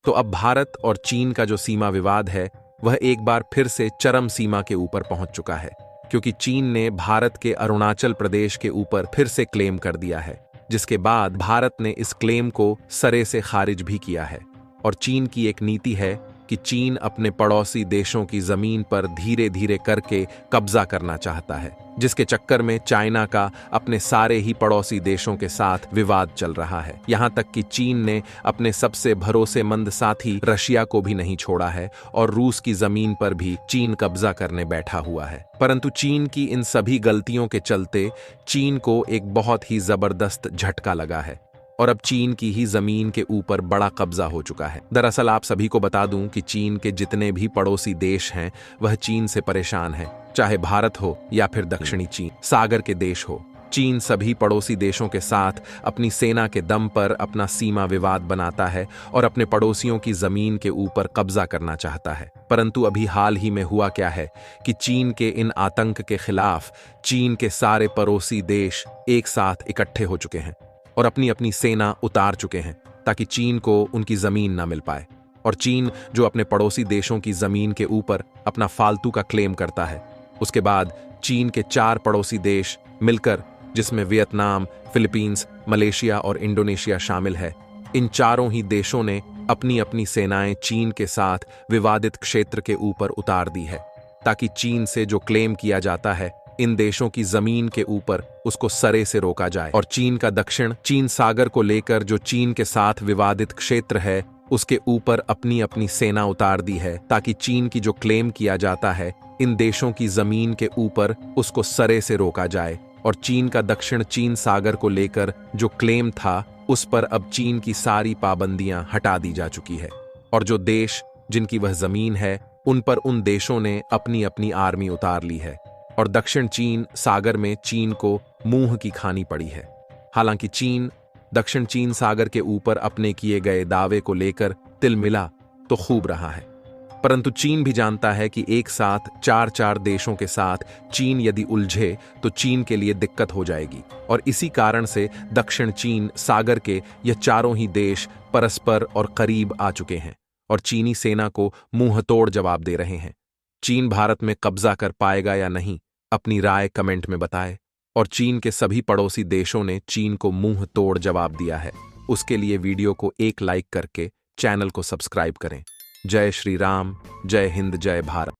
तो अब भारत और चीन का जो सीमा विवाद है वह एक बार फिर से चरम सीमा के ऊपर पहुंच चुका है, क्योंकि चीन ने भारत के अरुणाचल प्रदेश के ऊपर फिर से क्लेम कर दिया है, जिसके बाद भारत ने इस क्लेम को सरे से खारिज भी किया है। और चीन की एक नीति है कि चीन अपने पड़ोसी देशों की जमीन पर धीरे धीरे करके कब्जा करना चाहता है, जिसके चक्कर में चाइना का अपने सारे ही पड़ोसी देशों के साथ विवाद चल रहा है। यहां तक कि चीन ने अपने सबसे भरोसेमंद साथी रशिया को भी नहीं छोड़ा है और रूस की जमीन पर भी चीन कब्जा करने बैठा हुआ है। परंतु चीन की इन सभी गलतियों के चलते चीन को एक बहुत ही जबरदस्त झटका लगा है और अब चीन की ही जमीन के ऊपर बड़ा कब्जा हो चुका है। दरअसल आप सभी को बता दूं कि चीन के जितने भी पड़ोसी देश हैं वह चीन से परेशान हैं, चाहे भारत हो या फिर दक्षिणी चीन सागर के देश हो। चीन सभी पड़ोसी देशों के साथ अपनी सेना के दम पर अपना सीमा विवाद बनाता है और अपने पड़ोसियों की जमीन के ऊपर कब्जा करना चाहता है। परंतु अभी हाल ही में हुआ क्या है कि चीन के इन आतंक के खिलाफ चीन के सारे पड़ोसी देश एक साथ इकट्ठे हो चुके हैं और अपनी अपनी सेना उतार चुके हैं ताकि चीन को उनकी जमीन ना मिल पाए। और चीन जो अपने पड़ोसी देशों की जमीन के ऊपर अपना फालतू का क्लेम करता है, उसके बाद चीन के 4 पड़ोसी देश मिलकर, जिसमें वियतनाम, फिलीपींस, मलेशिया और इंडोनेशिया शामिल है, इन चारों ही देशों ने अपनी अपनी सेनाएं चीन के साथ विवादित क्षेत्र के ऊपर उतार दी है ताकि चीन से जो क्लेम किया जाता है इन देशों की जमीन के ऊपर उसको सरे से रोका जाए। और चीन का दक्षिण चीन सागर को लेकर जो चीन के साथ विवादित क्षेत्र है उसके ऊपर अपनी अपनी सेना उतार दी है ताकि चीन की जो क्लेम किया जाता है इन देशों की जमीन के ऊपर उसको सरे से रोका जाए। और चीन का दक्षिण चीन सागर को लेकर जो क्लेम था उस पर अब चीन की सारी पाबंदियां हटा दी जा चुकी है और जो देश जिनकी वह जमीन है उन पर उन देशों ने अपनी अपनी आर्मी उतार ली है और दक्षिण चीन सागर में चीन को मुंह की खानी पड़ी है। हालांकि चीन दक्षिण चीन सागर के ऊपर अपने किए गए दावे को लेकर तिल मिला तो खूब रहा है, परंतु चीन भी जानता है कि एक साथ 4 देशों के साथ चीन यदि उलझे तो चीन के लिए दिक्कत हो जाएगी। और इसी कारण से दक्षिण चीन सागर के ये चारों ही देश परस्पर और करीब आ चुके हैं और चीनी सेना को मुंह तोड़ जवाब दे रहे हैं। चीन भारत में कब्जा कर पाएगा या नहीं, अपनी राय कमेंट में बताएं। और चीन के सभी पड़ोसी देशों ने चीन को मुंह तोड़ जवाब दिया है। उसके लिए वीडियो को एक लाइक करके चैनल को सब्सक्राइब करें। जय श्री राम, जय हिंद, जय भारत।